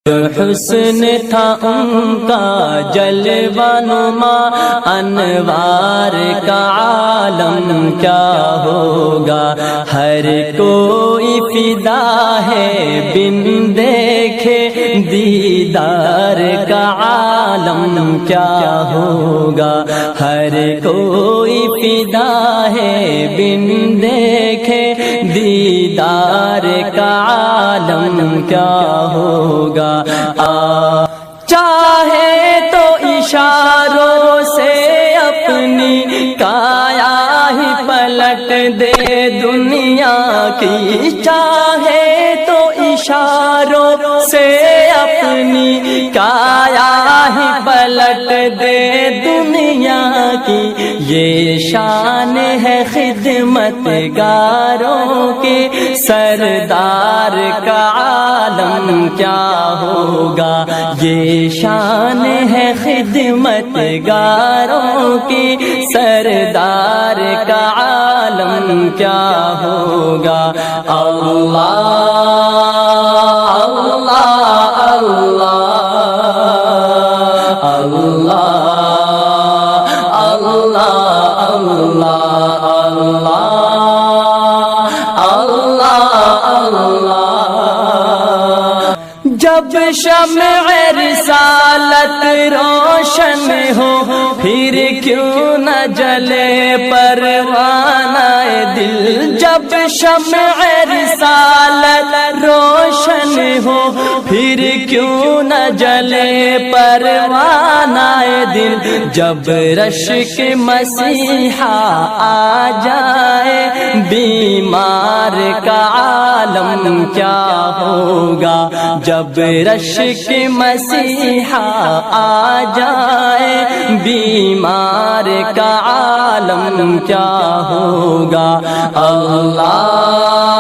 حسن تھا ان کا جلوہ نما، انوار کا عالم کیا ہوگا۔ ہر کوئی فدا ہے بن دیکھے دیدار کا عالم کیا ہوگا۔ ہر کوئی فدا ہے بن دیکھے دیدار کا عالم کیا ہوگا۔ چاہے تو اشاروں سے اپنی کایا ہی پلٹ دے دنیا کی، چاہے تو اشاروں سے اپنی کایا ہی پلٹ دے دنیا کی۔ یہ شان ہے خدمت گاروں کے، سردار کا عالم کیا ہوگا۔ یہ شان ہے خدمت گاروں کی، سردار کا عالم کیا ہوگا۔ اللہ اللہ اللہ اللہ اللہ اللہ اللہ۔ جب شمع رسالت روشن ہو، پھر کیوں نہ جلے پروانہ دل۔ جب شمع رسالت روشن ہو، پھر کیوں نہ جلے پروانہ دل۔ جب رشک مسیحا آ جائے، بیمار کا عالم کیا ہوگا۔ جب رشک مسیحا آ جائے، بیمار کا عالم کیا ہوگا۔ اللہ